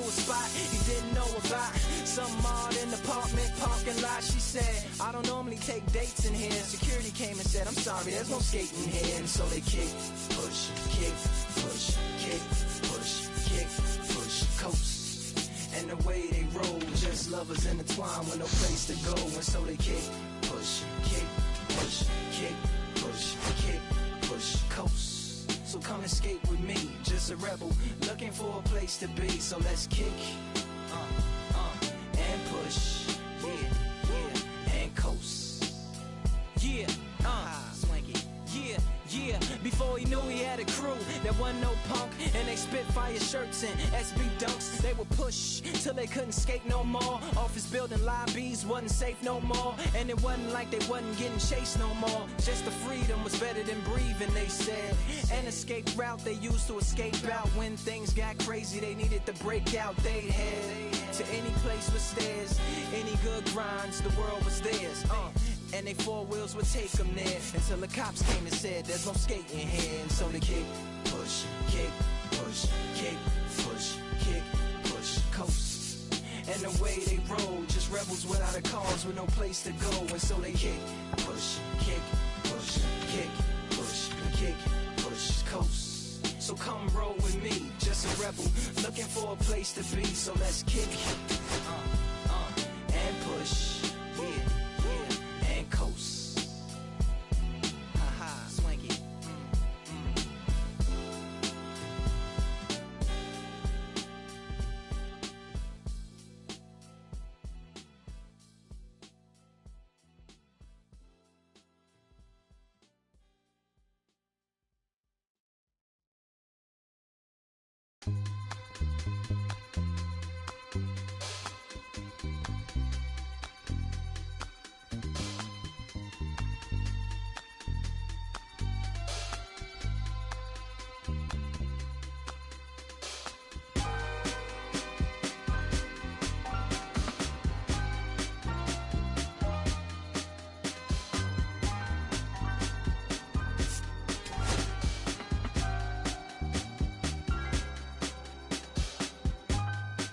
a spot he didn't know about. Some odd in the apartment parking lot. She said, I don't normally take dates in here. Security came and said, I'm sorry, there's no skating here. And so they kick, push, kick, push, kick, push, kick, push, coast. And the way they roll, just lovers intertwined with no place to go. And so they kick, push, kick, push, kick, push, kick, push, coast. So come and skate with me, just a rebel, looking for a place to be. So let's kick, and push, yeah, and coast. Yeah, swanky. Yeah, before he knew he had a crew, there wasn't no punk, and they Spitfire shirts and SB dunks. They would push till they couldn't skate no more. Office building lobbies wasn't safe no more, and it wasn't like they wasn't getting chased no more. Just the freedom was better than breathing, they said. An escape route they used to escape out when things got crazy. They needed to break out. They'd head to any place with stairs, any good grinds, the world was theirs. And they four wheels would take them there until the cops came and said there's no skating here. And so they kick, push, kick, push, kick, push, kick, push, coast. And the way they roll, just rebels without a cause with no place to go. And so they kick, push, kick, push, kick, push, kick, push, coast. So come roll with me, just a rebel looking for a place to be. So let's kick, and push. Coast. Haha, swanky.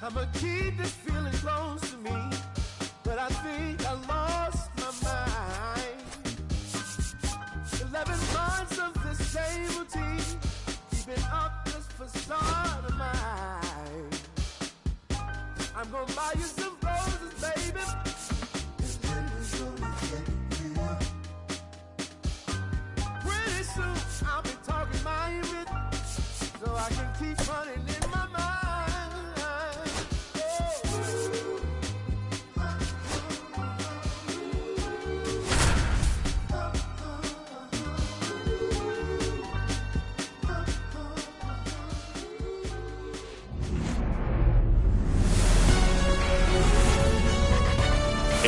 I'ma keep this feeling close to me, but I think I lost my mind. 11 months of this same routine, keeping up this facade of mine. I'm gonna buy you some roses, baby, and then we're gonna get real. Pretty soon I'll be talking my image, so I can keep running in my mind.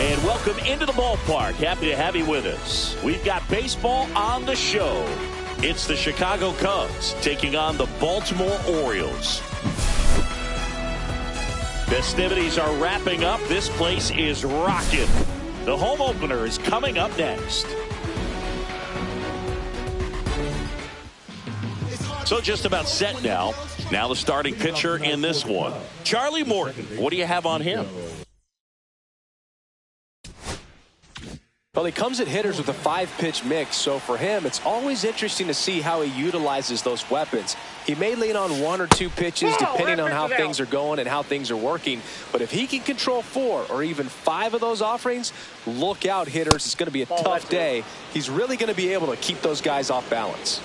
And welcome into the ballpark. Happy to have you with us. We've got baseball on the show. It's the Chicago Cubs taking on the Baltimore Orioles. Festivities are wrapping up. This place is rocking. The home opener is coming up next. So just about set now. Now the starting pitcher in this one. Charlie Morton. What do you have on him? Well, he comes at hitters with a 5-pitch mix, so for him, it's always interesting to see how he utilizes those weapons. He may lean on 1 or 2 pitches depending on how things are going and how things are working, but if he can control 4 or even 5 of those offerings, look out, hitters. It's going to be a tough day. He's really going to be able to keep those guys off balance.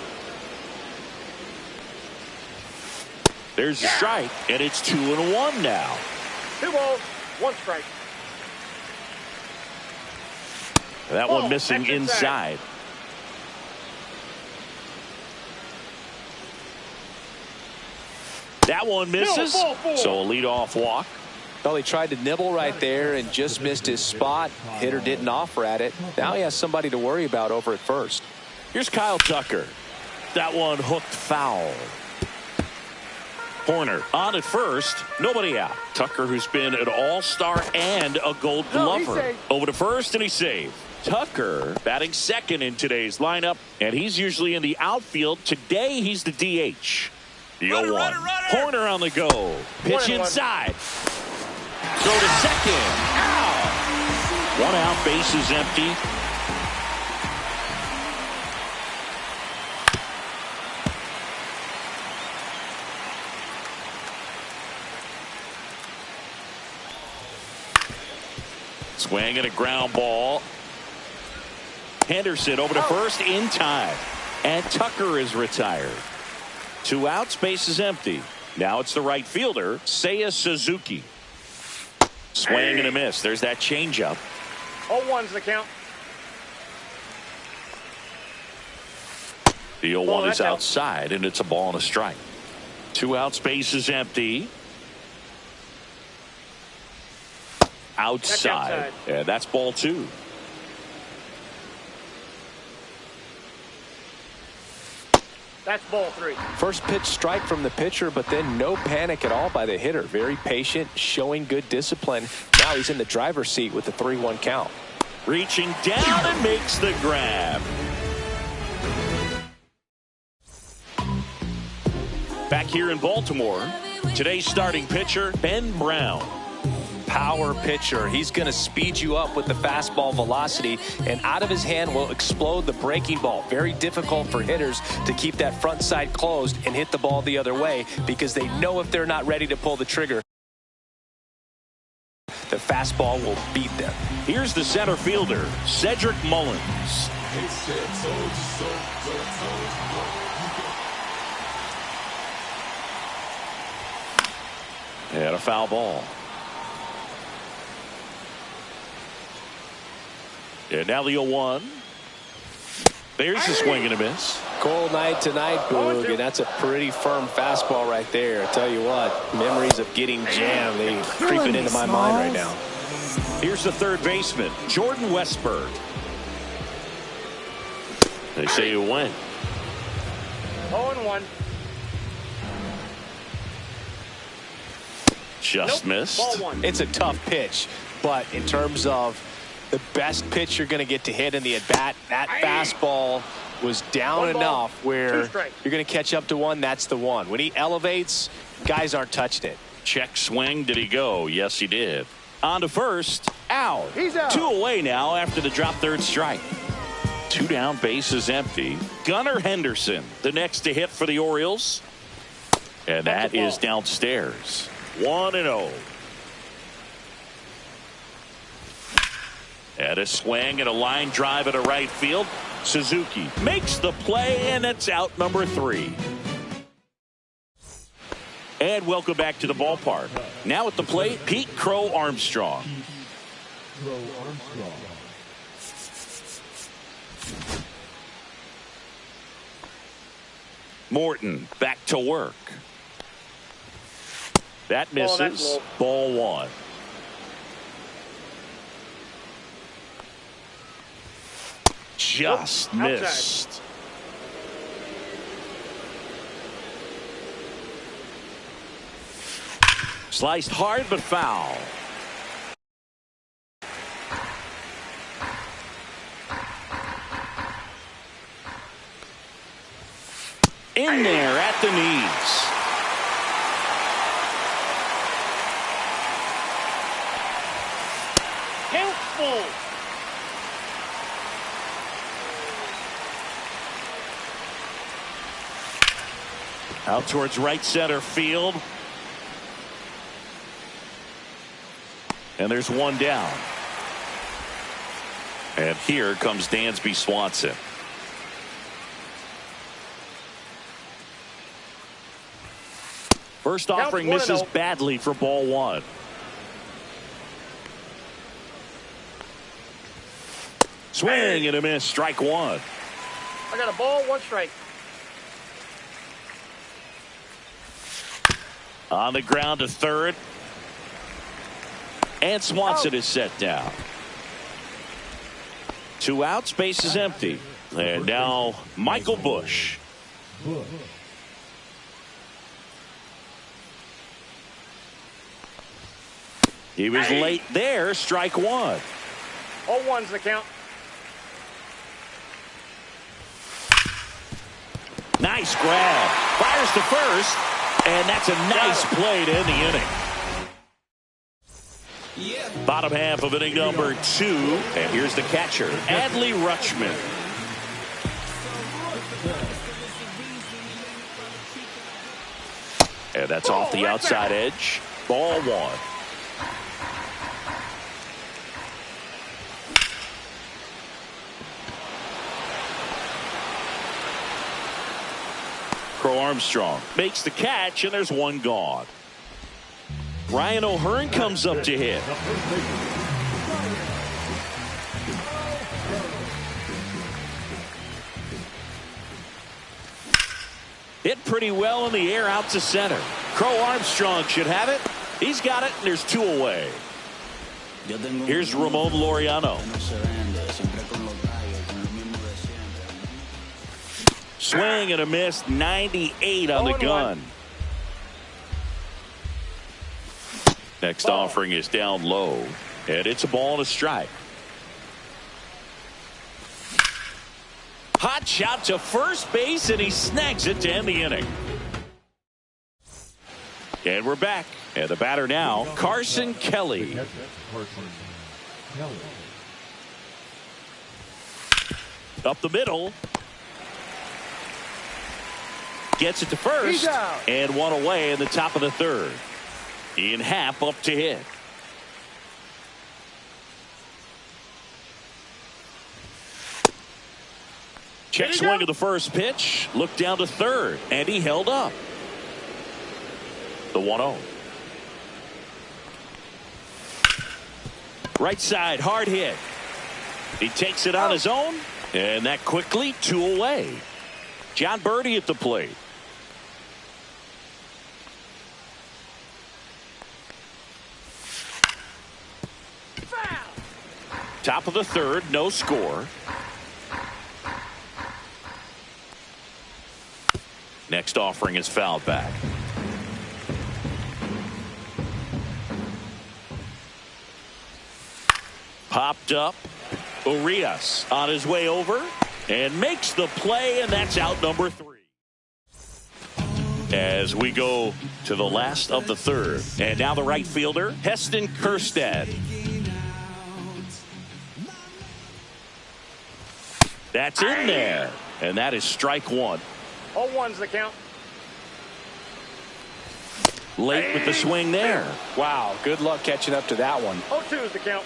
There's a strike, and it's 2-1 now. 2 balls, 1 strike. That one missing inside. That one misses. So a leadoff walk. Well, he tried to nibble right there and just missed his spot. Hitter didn't offer at it. Now he has somebody to worry about over at first. Here's Kyle Tucker. That one hooked foul. Horner on at first, nobody out. Tucker, who's been an all-star and a Gold Glover. Over to first, and he saved. Tucker batting second in today's lineup, and he's usually in the outfield. Today, he's the DH. The 0-1. Horner on the go. Pitch inside. Throw to second. Out. 1 out, bases empty. Swing and a ground ball. Henderson over to first in time. And Tucker is retired. 2 outs, base is empty. Now it's the right fielder, Seiya Suzuki. Swing and a miss. There's that changeup. 0-1's the count. The 0-1 is outside, and it's a ball and a strike. 2 outs, base is empty. Outside. And that's ball 2. That's ball 3. First pitch strike from the pitcher, but then no panic at all by the hitter. Very patient, showing good discipline. Now he's in the driver's seat with the 3-1 count. Reaching down and makes the grab. Back here in Baltimore, today's starting pitcher, Ben Brown. Power pitcher. He's going to speed you up with the fastball velocity, and out of his hand will explode the breaking ball. Very difficult for hitters to keep that front side closed and hit the ball the other way, because they know if they're not ready to pull the trigger, the fastball will beat them. Here's the center fielder, Cedric Mullins. And a foul ball. And now the 0-1. There's the swing and a miss. Cold night tonight, Boog, and that's a pretty firm fastball right there. I tell you what, memories of getting jammed, they creeping into my mind right now. Here's the third baseman, Jordan Westburg. They say you win. 0-1. Just missed. Ball 1. It's a tough pitch, but in terms of the best pitch you're going to get to hit in the at-bat, that fastball was down enough where you're going to catch up to one. That's the one. When he elevates, guys aren't touching it. Check swing. Did he go? Yes, he did. On to first. Out. He's out. 2 away now after the drop third strike. 2 down, base is empty. Gunnar Henderson, the next to hit for the Orioles. And that is downstairs. 1-0. And a swing and a line drive at a right field. Suzuki makes the play, and it's out number 3. And welcome back to the ballpark. Now at the plate, Pete Crow Armstrong. Morton back to work. That misses. Ball 1. Just missed. Sliced hard but foul. In there at the knees. Count full. Out towards right center field. And there's one down. And here comes Dansby Swanson. First offering misses badly for ball 1. Swing and a miss, strike 1. I got a ball, 1 strike. On the ground to third. And Swanson is set down. 2 outs, base is empty. And now Michael Busch. He was late there, strike 1. 0-1's the count. Nice grab. Fires to first. And that's a nice play to end the inning. Bottom half of inning number 2. And here's the catcher, Adley Rutschman. And that's off the outside edge. Ball 1. Crow Armstrong makes the catch, and there's one gone. Ryan O'Hearn comes up to hit. Hit pretty well in the air out to center. Crow Armstrong should have it. He's got it, and there's 2 away. Here's Ramon Laureano. Swing and a miss, 98 on the gun. Next offering is down low, and it's a ball and a strike. Hot shot to first base, and he snags it to end the inning. And we're back. And the batter now, Carson Kelly. Up the middle. Gets it to first. And one away in the top of the 3rd. Ian Happ up to hit. Check swing of the first pitch. Look down to 3rd. And he held up. The 1-0. Right side, hard hit. He takes it on his own. And that quickly 2 away. John Birdie at the plate. Top of the 3rd, no score. Next offering is fouled back. Popped up. Urias on his way over and makes the play, and that's out number 3. As we go to the last of the 3rd. And now the right fielder, Heston Kjerstad. That's in there. And that is strike 1. 0-1's the count. Late with the swing there. Wow, good luck catching up to that one. 0-2's the count.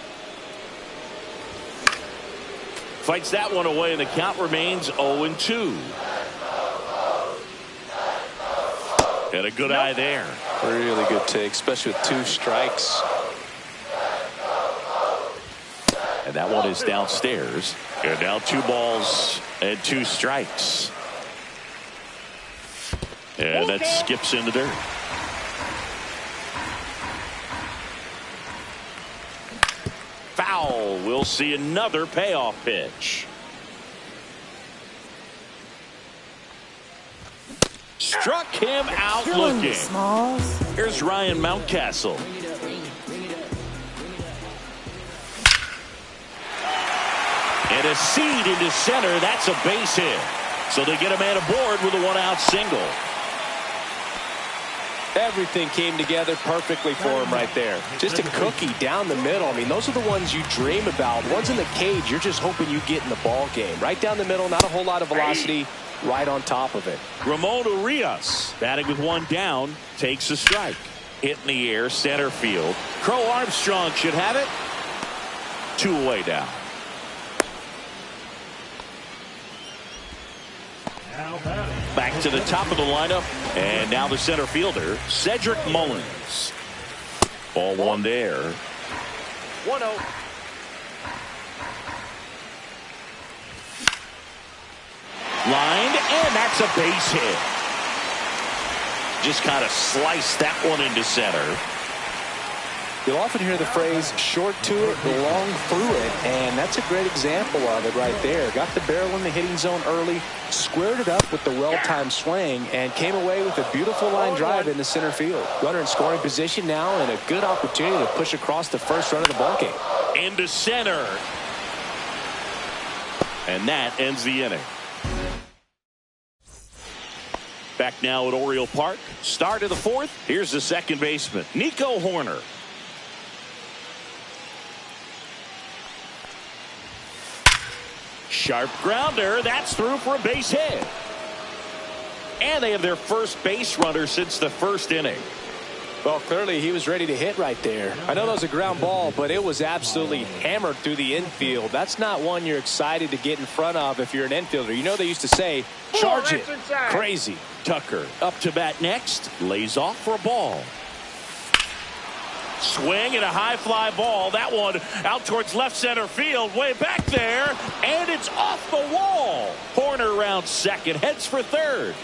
Fights that one away, and the count remains 0-2. And a good eye there. Really good take, especially with 2 strikes. And that one is downstairs. And now 2 balls and 2 strikes. And that skips in the dirt. Foul. We'll see another payoff pitch. Struck him out looking. Here's Ryan Mountcastle. And a seed into center. That's a base hit. So they get a man aboard with a 1-out single. Everything came together perfectly for him right there. Just a cookie down the middle. I mean, those are the ones you dream about. Ones in the cage, you're just hoping you get in the ball game. Right down the middle, not a whole lot of velocity, right on top of it. Ramon Urias, batting with 1 down, takes a strike. Hit in the air, center field. Crow Armstrong should have it. 2 away now. Back to the top of the lineup, and now the center fielder, Cedric Mullins. Ball 1 there. 1-0. Lined, and that's a base hit. Just kind of sliced that one into center. You'll often hear the phrase, short to it, long through it, and that's a great example of it right there. Got the barrel in the hitting zone early, squared it up with the well-timed swing, and came away with a beautiful line drive in the center field. Runner in scoring position now, and a good opportunity to push across the first run of the ballgame. Into center. And that ends the inning. Back now at Oriole Park. Start of the fourth. Here's the second baseman, Nico Hoerner. Sharp grounder. That's through for a base hit. And they have their first base runner since the first inning. Well, clearly he was ready to hit right there. I know that was a ground ball, but it was absolutely hammered through the infield. That's not one you're excited to get in front of if you're an infielder. You know they used to say, charge it. Crazy. Tucker up to bat next. Lays off for a ball. Swing and a high fly ball. That one out towards left center field. Way back there. And it's off the wall. Hoerner around second. Heads for third.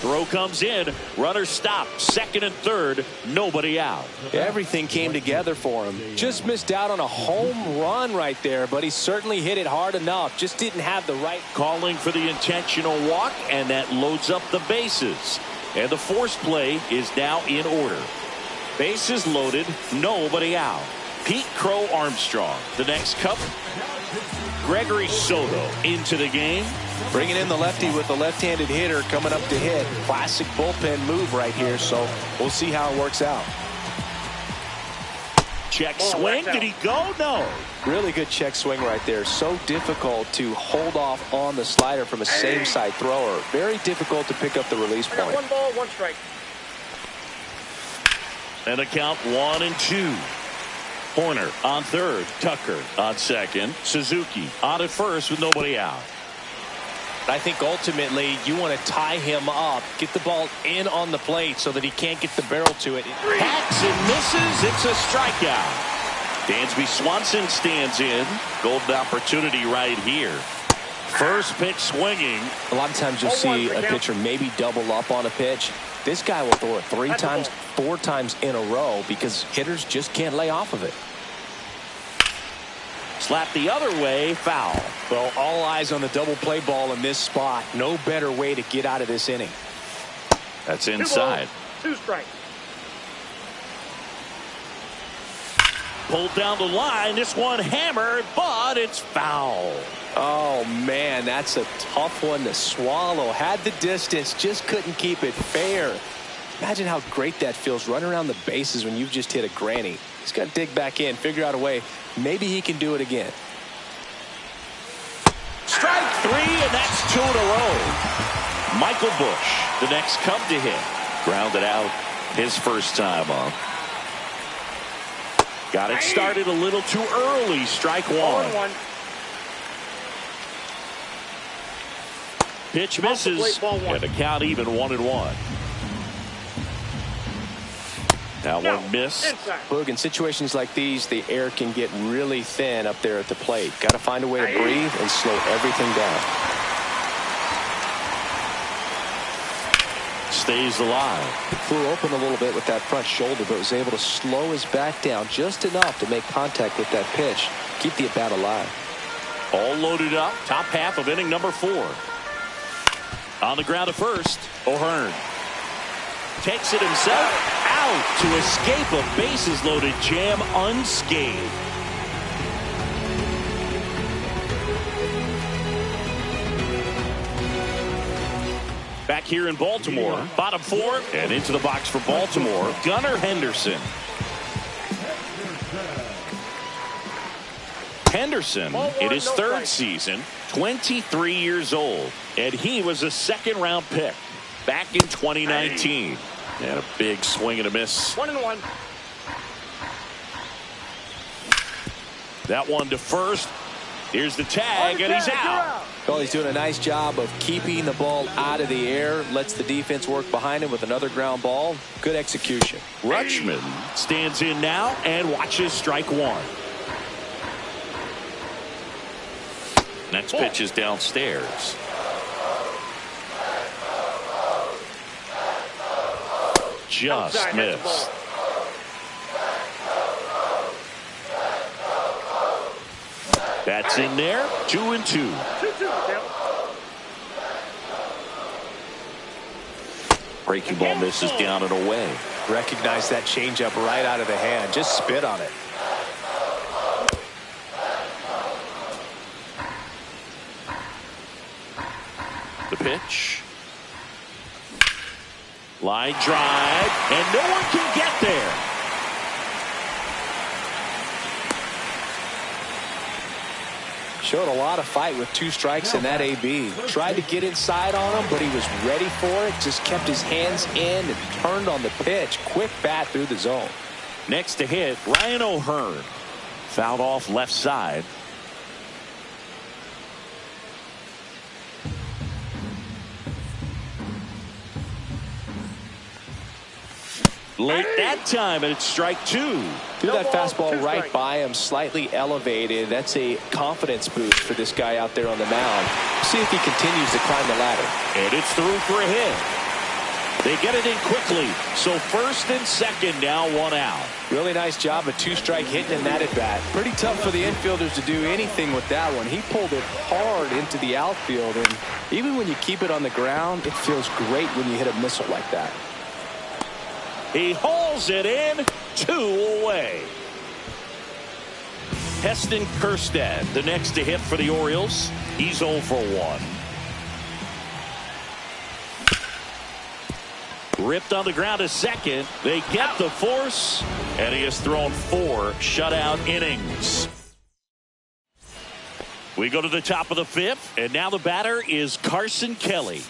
Throw comes in. Runner stopped. Second and third. Nobody out. Everything came together for him. Just missed out on a home run right there, but he certainly hit it hard enough. Just didn't have the right. Calling for the intentional walk, and that loads up the bases. And the force play is now in order. Bases loaded. Nobody out. Pete Crow Armstrong. The next cup. Gregory Soto into the game. Bringing in the lefty with the left-handed hitter coming up to hit. Classic bullpen move right here, so we'll see how it works out. Check swing. Did he go? No. Really good check swing right there. So difficult to hold off on the slider from a same-side thrower. Very difficult to pick up the release point. 1 ball, 1 strike. And the count 1-2. Hoerner on third. Tucker on second. Suzuki on at first with nobody out. I think ultimately you want to tie him up, get the ball in on the plate so that he can't get the barrel to it. Hacks and misses. It's a strikeout. Dansby Swanson stands in. Golden opportunity right here. First pitch swinging. A lot of times you'll see a pitcher maybe double up on a pitch. This guy will throw it 3 times, 4 times in a row because hitters just can't lay off of it. Slap the other way, foul. Well, all eyes on the double play ball in this spot. No better way to get out of this inning. That's inside. 2 strikes. Pulled down the line. This one hammered, but it's foul. Oh, man, that's a tough one to swallow. Had the distance, just couldn't keep it fair. Imagine how great that feels running around the bases when you've just hit a granny. He's got to dig back in, figure out a way. Maybe he can do it again. Strike 3, and that's 2 in a row. Michael Busch, the next Cub to hit. Grounded out his first time up. Got it started a little too early. Strike 1. Pitch misses, and the count even 1-1. That one missed. Look, in situations like these, the air can get really thin up there at the plate. Got to find a way to breathe and slow everything down. Stays alive. Flew open a little bit with that front shoulder, but was able to slow his back down just enough to make contact with that pitch. Keep the at-bat alive. All loaded up. Top half of inning number 4. On the ground at first, O'Hearn takes it himself out to escape a bases loaded jam unscathed. Back here in Baltimore, bottom 4 and into the box for Baltimore, Gunnar Henderson. Henderson in his 3rd season, 23 years old, and he was a 2nd-round pick back in 2019. And a big swing and a miss. 1-1. That one to first. Here's the tag, and he's out. Well, he's doing a nice job of keeping the ball out of the air. Lets the defense work behind him with another ground ball. Good execution. Rutschman stands in now and watches strike 1. Next pitch is downstairs. Just missed. That's in there. 2-2. Breaking ball misses down and away. Recognize that changeup right out of the hand. Just spit on it. The pitch. Line drive, and no one can get there. Showed a lot of fight with 2 strikes in that AB. Tried to get inside on him, but he was ready for it. Just kept his hands in and turned on the pitch. Quick bat through the zone. Next to hit, Ryan O'Hearn. Fouled off left side. Late that time, and it's strike 2. Threw that fastball right by him, slightly elevated. That's a confidence boost for this guy out there on the mound. See if he continues to climb the ladder. And it's through for a hit. They get it in quickly. So first and second, now 1 out. Really nice job of 2-strike hitting in that at bat. Pretty tough for the infielders to do anything with that one. He pulled it hard into the outfield, and even when you keep it on the ground, it feels great when you hit a missile like that. He hauls it in, 2 away. Heston Kjerstad, the next to hit for the Orioles. He's 0 for 1. Ripped on the ground to second. They get the force, and he has thrown 4 shutout innings. We go to the top of the 5th, and now the batter is Carson Kelly.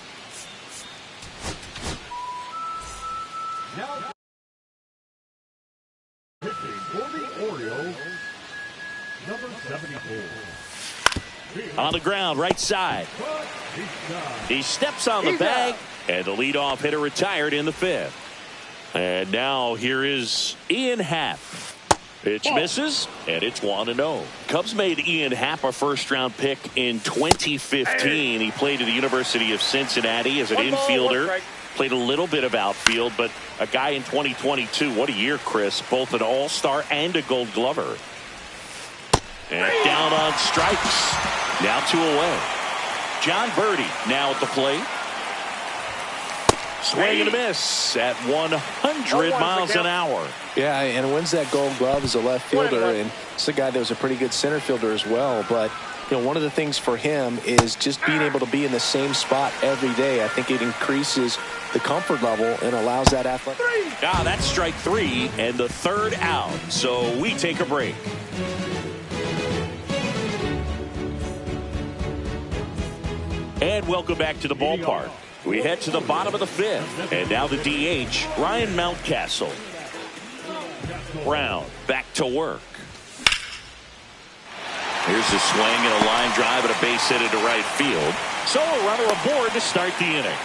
On the ground, right side. He steps on the bag, and the leadoff hitter retired in the 5th. And now here is Ian Happ. Pitch misses, and it's 1-0. Cubs made Ian Happ a first-round pick in 2015. He played at the University of Cincinnati as an infielder. Played a little bit of outfield, but a guy in 2022. What a year, Chris. Both an all-star and a gold glover. And down on strikes. Now 2 away. John Birdie now at the plate. Swing and a miss at 100 miles an hour. Yeah, and wins that gold glove as a left fielder, and it's a guy that was a pretty good center fielder as well. But you know, one of the things for him is just being able to be in the same spot every day. I think it increases the comfort level and allows that athletic. That's strike 3 and the 3rd out. So we take a break. And welcome back to the ballpark. We head to the bottom of the 5th, and now the DH, Ryan Mountcastle. Brown back to work. Here's a swing and a line drive and a base hit into right field. So a runner aboard to start the inning.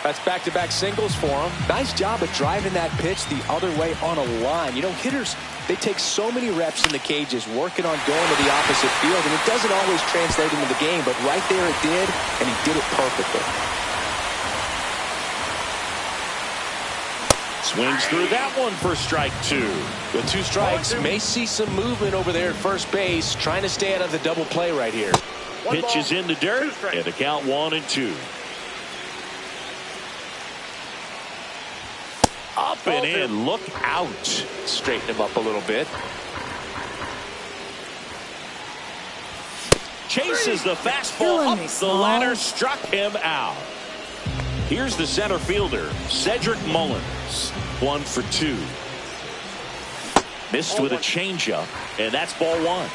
That's back-to-back singles for him. Nice job of driving that pitch the other way on a line. You know, hitters, they take so many reps in the cages working on going to the opposite field, and it doesn't always translate into the game, but right there it did, and he did it perfectly. Swings through that one for strike 2. With 2 strikes, may see some movement over there at first base, trying to stay out of the double play right here. Pitch is in the dirt, and the count 1-2. Up and in, look out. Straighten him up a little bit. Chases the fastball up the ladder, struck him out. Here's the center fielder, Cedric Mullins. 1 for 2. Missed with a changeup, and that's ball 1.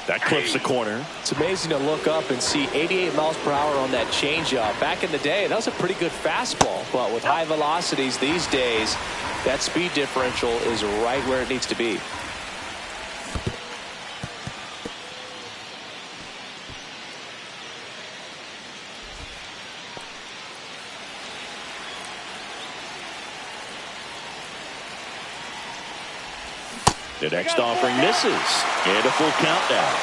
That clips the corner. It's amazing to look up and see 88 miles per hour on that changeup. Back in the day, that was a pretty good fastball. But with high velocities these days, that speed differential is right where it needs to be. The next offering misses. And a full count now.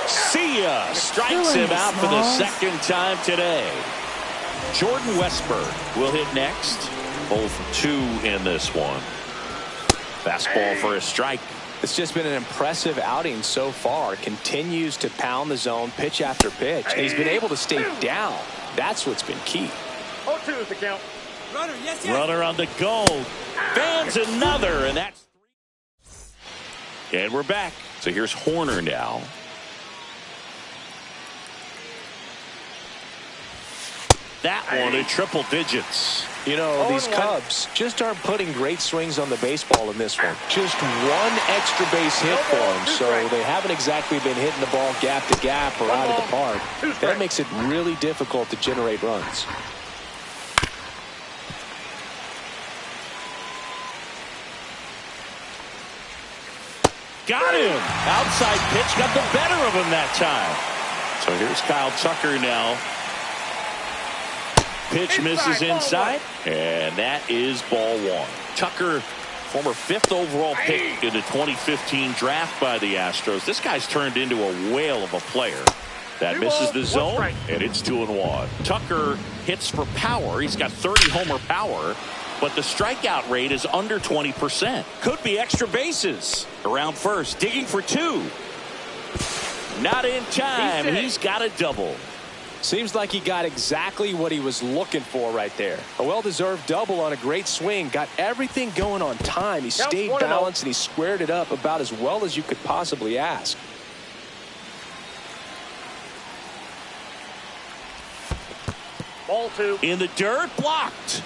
See ya! Strikes him out for the 2nd time today. Jordan Westburg will hit next. 0 for 2 in this one. Fastball for a strike. It's just been an impressive outing so far. Continues to pound the zone pitch after pitch. And he's been able to stay down. That's what's been key. 0-2 is the count. Runner, yes, Runner on the go. Fans another, and that's 3. And we're back. So here's Horner now. that one in triple digits. You know, these Cubs just aren't putting great swings on the baseball in this one. Just one extra base hit for them, so they haven't exactly been hitting the ball gap to gap or out of the park. That makes it really difficult to generate runs. Got him. Outside pitch got the better of him that time. So here's Kyle Tucker now. Pitch misses inside, and that is ball one. Tucker, former 5th overall pick in the 2015 draft by the Astros. This guy's turned into a whale of a player. That misses the zone, and it's 2-1. Tucker hits for power. He's got 30 homer power, but the strikeout rate is under 20%. Could be extra bases. Around first, digging for 2. Not in time. He's got a double. Seems like he got exactly what he was looking for right there. A well-deserved double on a great swing. Got everything going on time. He stayed balanced and he squared it up about as well as you could possibly ask. Ball 2. In the dirt, blocked.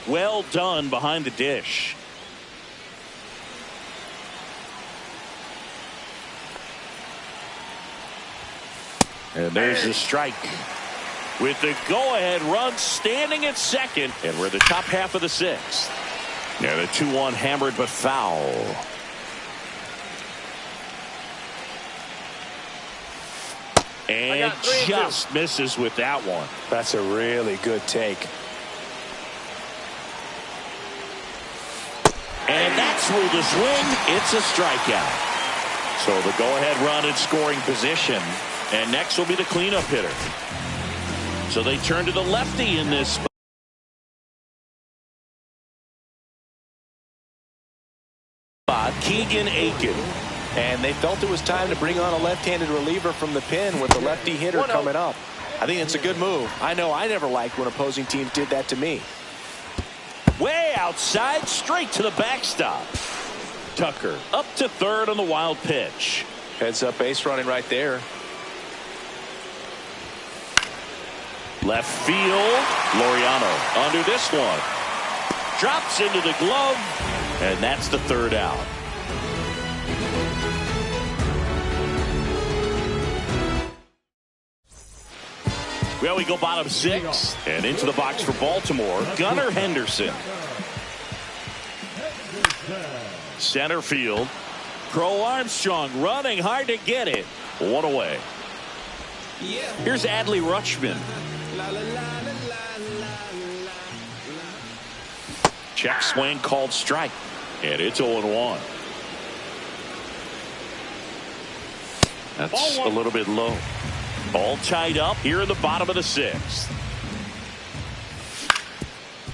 Well done behind the dish. And there's the strike. With the go-ahead run standing at second. And we're the top half of the 6th. And a 2-1 hammered but foul. And just misses with that one. That's a really good take. And that's ruled a swing. It's a strikeout. So the go-ahead run in scoring position. And next will be the cleanup hitter. So they turn to the lefty in this spot, Keegan Aiken. And they felt it was time to bring on a left-handed reliever from the pen with the lefty hitter coming up. I think it's a good move. I know I never liked when opposing teams did that to me. Way outside, straight to the backstop. Tucker up to third on the wild pitch. Heads up base running right there. Left field, Laureano under this one. Drops into the glove, and that's the 3rd out. Well, we go bottom 6, and into the box for Baltimore, Gunnar Henderson. Center field, Crow Armstrong running hard to get it. 1 away. Here's Adley Rutschman. Check swing called strike, and it's 0-1. That's a little bit low. All tied up here in the bottom of the 6th.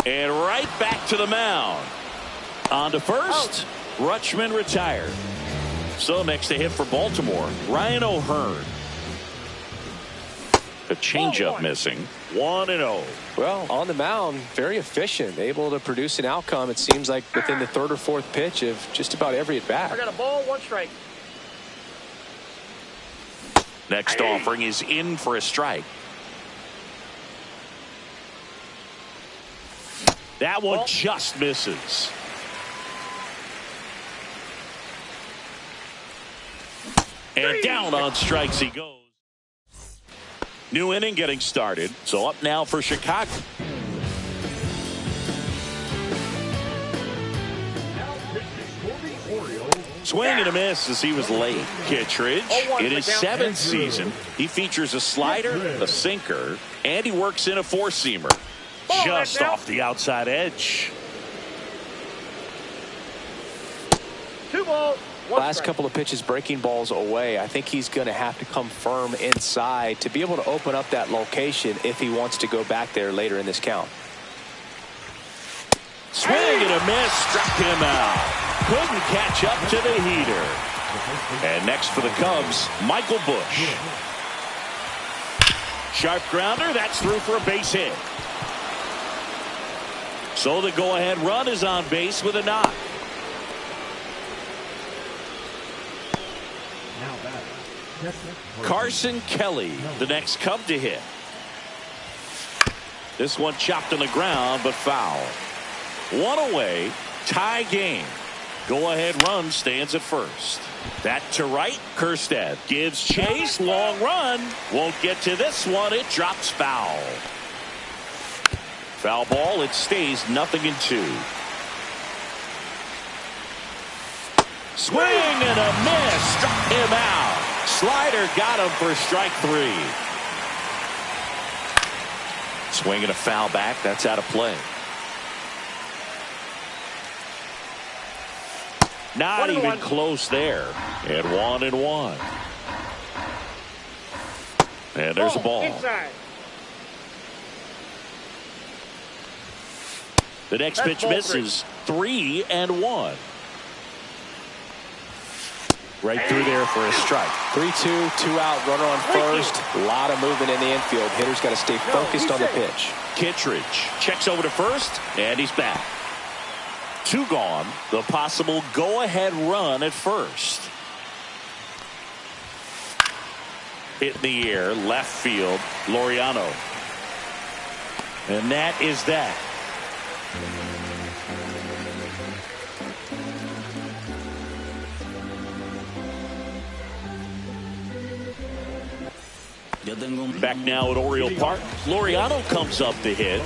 And right back to the mound. On to first, Rutschman retired. So next to hit for Baltimore, Ryan O'Hearn. The changeup missing. 1-0. Well, on the mound, very efficient, able to produce an outcome. It seems like within the 3rd or 4th pitch of just about every at bat. I got a ball, 1 strike. Next offering is in for a strike. That one just misses. And down on strikes he goes. New inning getting started. So up now for Chicago. Swing and a miss as he was late. Kittredge, in his 7th season, he features a slider, a sinker, and he works in a 4-seamer. Just off the outside edge. 2 balls. Last couple of pitches breaking balls away. I think he's going to have to come firm inside to be able to open up that location if he wants to go back there later in this count. Swing and a miss, struck him out. Couldn't catch up to the heater. And next for the Cubs, Michael Busch. Sharp grounder, that's through for a base hit. So the go-ahead run is on base with a knock. Carson Kelly, the next Cub to hit. This one chopped on the ground, but foul. One away, tie game. Go-ahead run stands at first. That to right. Kjerstad gives chase. Long run. Won't get to this one. It drops foul. Foul ball. It stays 0-2. Swing and a miss. Struck him out. Slider got him for strike 3. Swing and a foul back. That's out of play. Not even close there. And 1-1. And there's a ball. Inside. The next pitch misses. 3-1. Right through there for a strike. 3-2, 2 out, runner on first. A lot of movement in the infield. Hitter's got to stay focused on the pitch. Kittredge checks over to first, and he's back. 2 gone. The possible go-ahead run at first. Hit in the air, left field, Laureano. And that is that. Back now at Oriole Park. Laureano comes up to hit.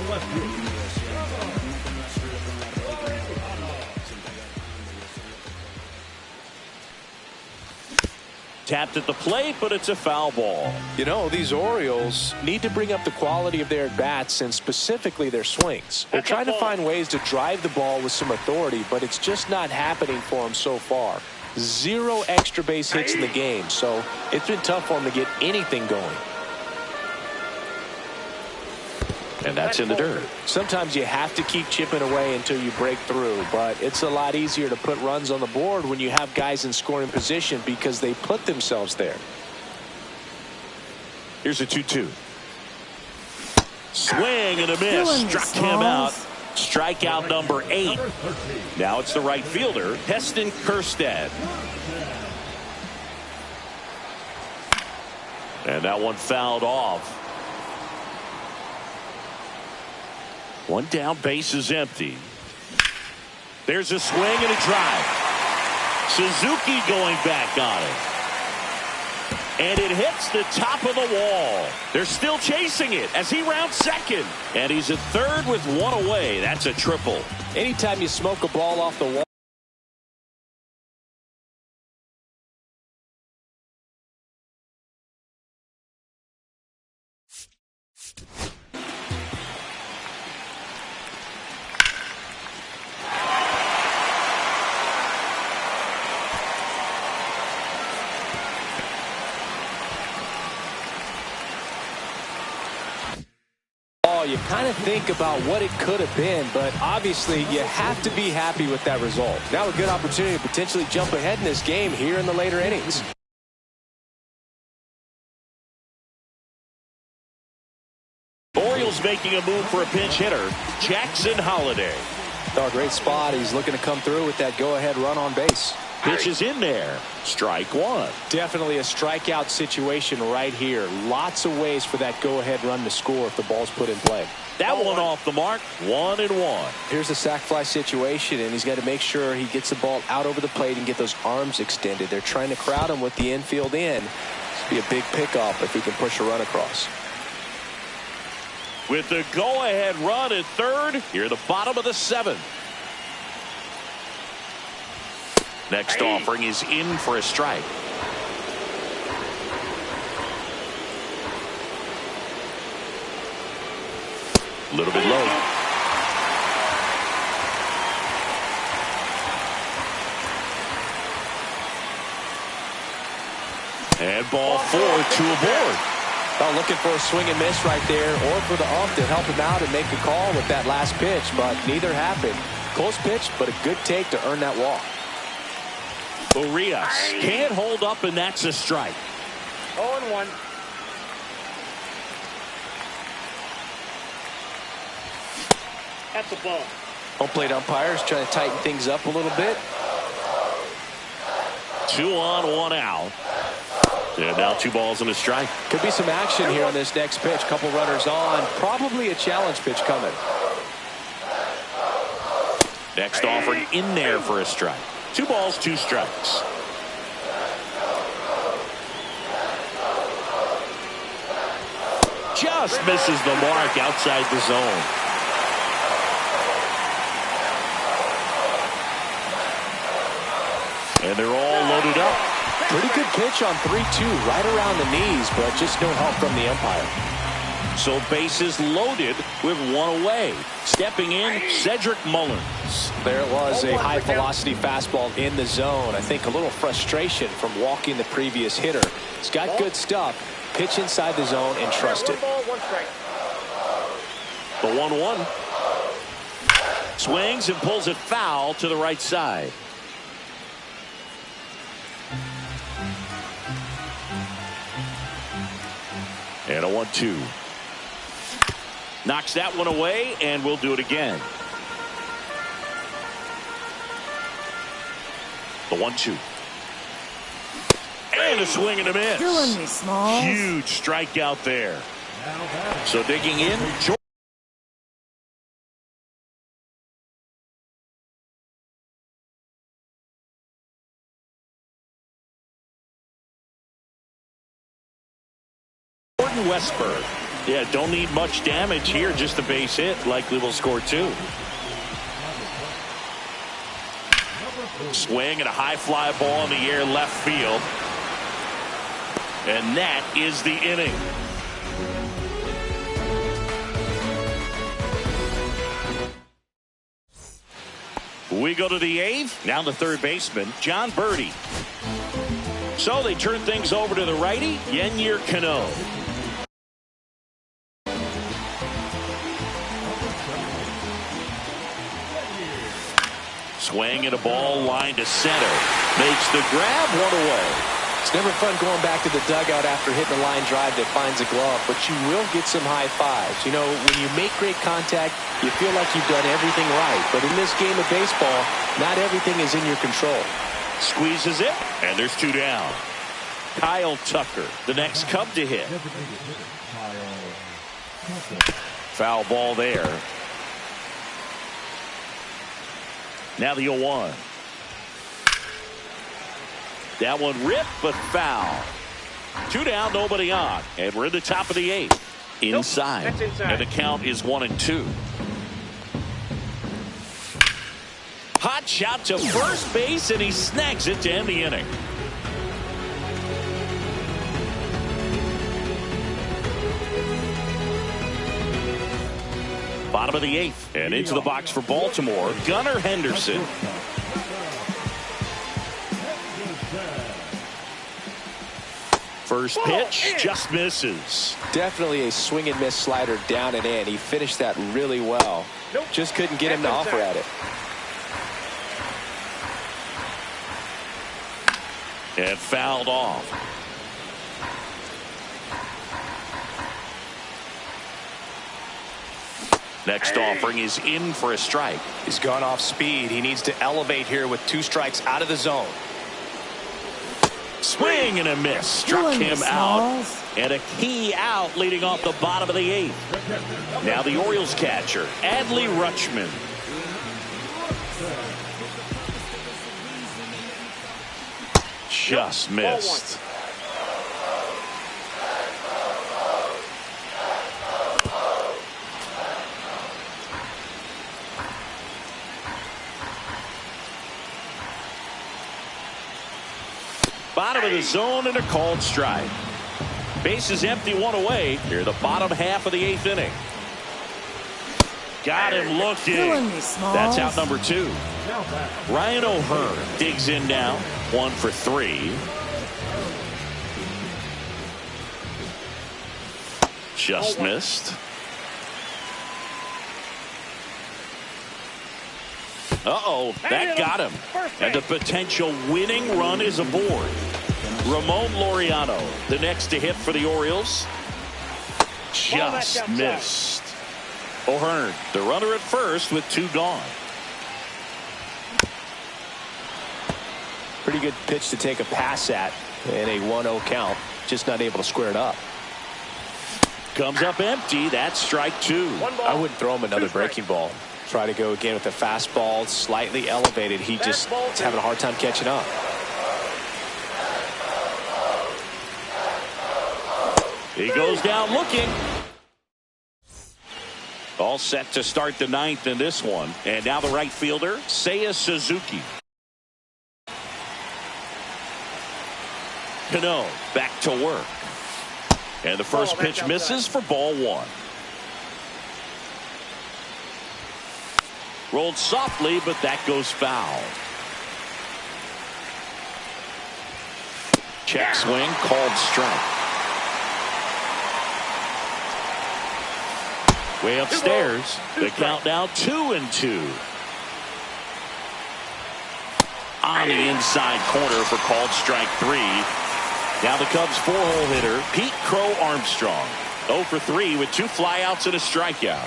Tapped at the plate, but it's a foul ball. You know, these Orioles need to bring up the quality of their at-bats and specifically their swings. They're trying to find ways to drive the ball with some authority, but it's just not happening for them so far. 0 extra base hits in the game, so it's been tough for them to get anything going. And that's in the dirt. Sometimes you have to keep chipping away until you break through, but it's a lot easier to put runs on the board when you have guys in scoring position because they put themselves there. Here's a 2-2. Swing and a miss. Struck him out. Strikeout number 8. Now it's the right fielder, Heston Kjerstad. And that one fouled off. 1 down, base is empty. There's a swing and a drive. Suzuki going back on it. And it hits the top of the wall. They're still chasing it as he rounds second. And he's at third with 1 away. That's a triple. Anytime you smoke a ball off the wall. You kind of think about what it could have been, but obviously you have to be happy with that result. Now a good opportunity to potentially jump ahead in this game here in the later innings. Orioles making a move for a pinch hitter, Jackson Holliday. Oh, great spot. He's looking to come through with that go-ahead run on base. Pitch is in there. Strike 1. Definitely a strikeout situation right here. Lots of ways for that go-ahead run to score if the ball's put in play. That one off the mark. 1-1. Here's the sac fly situation, and he's got to make sure he gets the ball out over the plate and get those arms extended. They're trying to crowd him with the infield in. This will be a big pickoff if he can push a run across. With the go-ahead run at third, here at the bottom of the 7th. Next offering is in for a strike. A little bit low. And ball 4, 2 aboard. Well, looking for a swing and miss right there, or for the ump to help him out and make a call with that last pitch, but neither happened. Close pitch, but a good take to earn that walk. Urias can't hold up, and that's a strike. 0-1. That's a ball. Home plate umpires trying to tighten things up a little bit. 2 on, 1 out. And now 2 balls and a strike. Could be some action here on this next pitch. Couple runners on. Probably a challenge pitch coming. Next offering in there for a strike. 2 balls, 2 strikes. Just misses the mark outside the zone. And they're all loaded up. Pretty good pitch on 3-2, right around the knees, but just no help from the umpire. So bases loaded with 1 away. Stepping in, Cedric Mullins. There was a high-velocity fastball in the zone. I think a little frustration from walking the previous hitter. He's got good stuff. Pitch inside the zone and trust it. 1 ball, 1 strike. The 1-1. Swings and pulls it foul to the right side. And a 1-2. Knocks that one away, and we'll do it again. The 1-2. And a swing and a miss. Killing me, Smalls. Huge strikeout there. So digging in, Jordan Westburg. Yeah, don't need much damage here, just a base hit. Likely will score 2. Swing and a high fly ball in the air left field. And that is the inning. We go to the 8th. Now the third baseman, John Birdie. So they turn things over to the righty, Yennier Cano. Swing and a ball line to center. Makes the grab, 1 away. It's never fun going back to the dugout after hitting a line drive that finds a glove, but you will get some high fives. You know, when you make great contact, you feel like you've done everything right. But in this game of baseball, not everything is in your control. Squeezes it, and there's 2 down. Kyle Tucker, the next Cub to hit. Foul ball there. Now the 0-1. That one ripped, but foul. 2 down, nobody on. And we're in the top of the 8th. Inside. Nope, that's inside. And the count is 1-2. Hot shot to first base, and he snags it to end the inning. Bottom of the 8th, and into the box for Baltimore, Gunnar Henderson. First pitch just misses. Definitely a swing and miss slider down and in. He finished that really well. Just couldn't get him to offer at it. And fouled off. Next offering is in for a strike. He's gone off speed. He needs to elevate here with 2 strikes out of the zone. Swing and a miss. Struck him out. And a key out leading off the bottom of the 8th. Now the Orioles catcher, Adley Rutschman. Just missed. Bottom of the zone and a called strike. Base is empty, 1 away. Here, the bottom half of the 8th inning. Got him looking. That's out number 2. Ryan O'Hearn digs in now. 1 for 3. Just missed. Uh-oh, that got him. And the potential winning run is aboard. Ramon Laureano, the next to hit for the Orioles. Just missed. O'Hearn, the runner at first with 2 gone. Pretty good pitch to take a pass at. And a 1-0 count. Just not able to square it up. Comes up empty. That's strike two. I wouldn't throw him another breaking ball. Try to go again with the fastball, slightly elevated. He just is having a hard time catching up. He goes down looking. All set to start the ninth in this one. And now the right fielder, Seiya Suzuki. Cano back to work. And the first pitch misses for ball one. Rolled softly, but that goes foul. Check swing, called strike. Way upstairs. The count now 2-2. On the inside corner for called strike three. Now the Cubs four-hole hitter, Pete Crow Armstrong. 0 for 3 with 2 flyouts and a strikeout.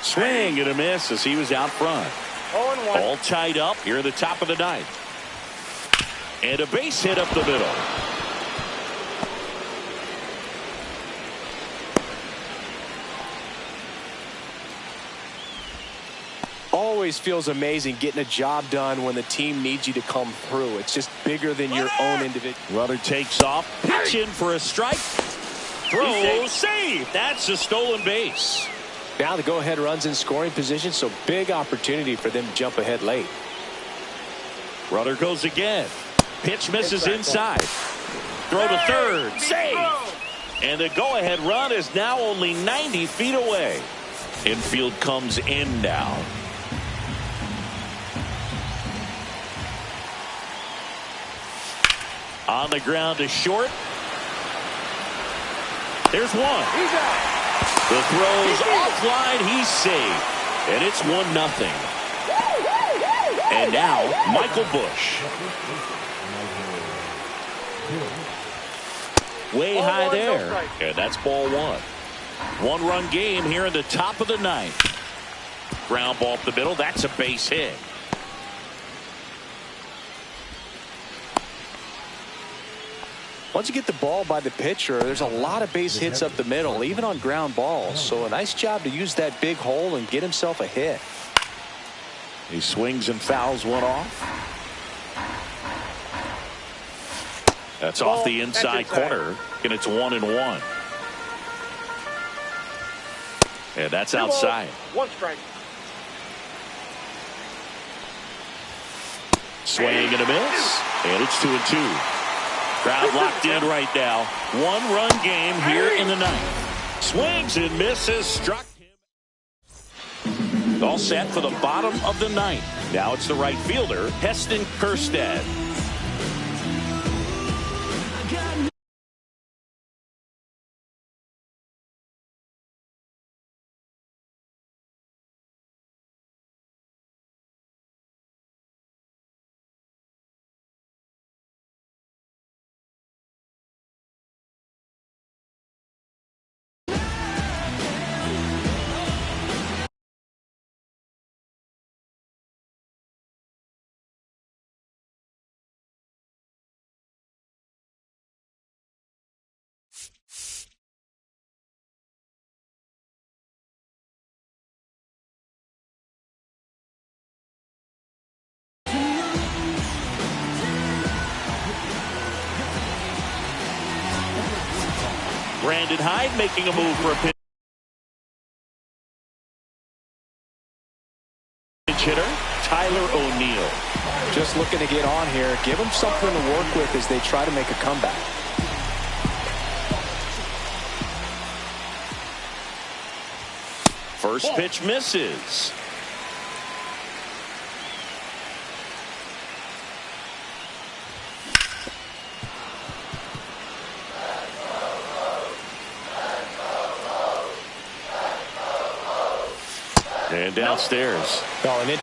Swing and a miss as he was out front. 0-1. All tied up here at the top of the ninth. And a base hit up the middle. Always feels amazing getting a job done when the team needs you to come through. It's just bigger than your own individual. Runner takes off, pitch in for a strike. Throw, save. That's a stolen base. Now the go-ahead runs in scoring position, so big opportunity for them to jump ahead late. Runner goes again. Pitch misses inside. Throw to third, save. And the go-ahead run is now only 90 feet away. Infield comes in now. On the ground to short. There's one. He's out. The throw's offline. He's safe. And it's 1-0. And now Michael Busch. Way high there. And that's ball one. One-run game here in the top of the ninth. Ground ball up the middle. That's a base hit. Once you get the ball by the pitcher, there's a lot of base hits up the middle, even on ground balls. So a nice job to use that big hole and get himself a hit. He swings and fouls one off. That's off the inside corner, and it's 1-1. And that's outside. 1 strike. Swing and a miss, and it's 2-2. Crowd locked in right now. 1-run game here in the ninth. Swings and misses, struck him. All set for the bottom of the ninth. Now it's the right fielder, Heston Kjerstad. Brandon Hyde making a move for a pitch hitter, Tyler O'Neill. Just looking to get on here. Give them something to work with as they try to make a comeback. First pitch misses. And downstairs. Well, an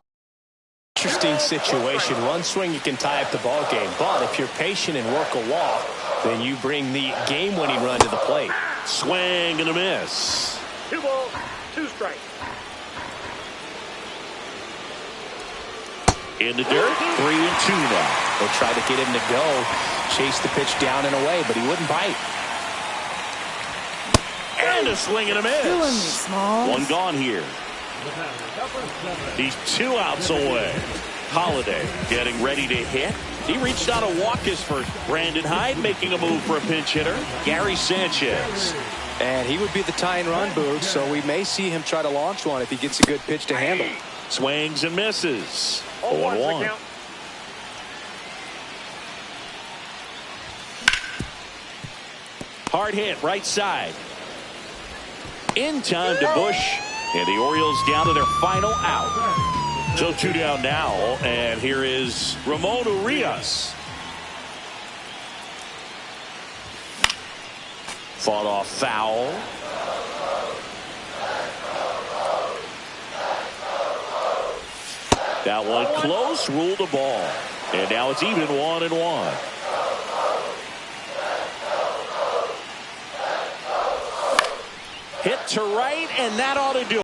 interesting situation. One swing you can tie up the ball game, but if you're patient and work a walk, then you bring the game-winning run to the plate. Swing and a miss. 2 balls, 2 strikes. In the dirt, 3-2 now. They try to get him to go. chase the pitch down and away, but he wouldn't bite. And a swing and a miss. Killing me, Smalls. One gone here. He's 2 outs away. Holiday getting ready to hit. He reached out to walk his first. Brandon Hyde making a move for a pinch hitter. Gary Sanchez. And he would be the tying run, Boog, so we may see him try to launch one if he gets a good pitch to handle. Swings and misses. 0-1 0-1. Hard hit right side. In time to Bush. And the Orioles down to their final out. So 2 down now. And here is Ramon Urias. Fought off foul. That one close. Ruled a ball. And now it's even 1-1. Hit to right, and that ought to do it.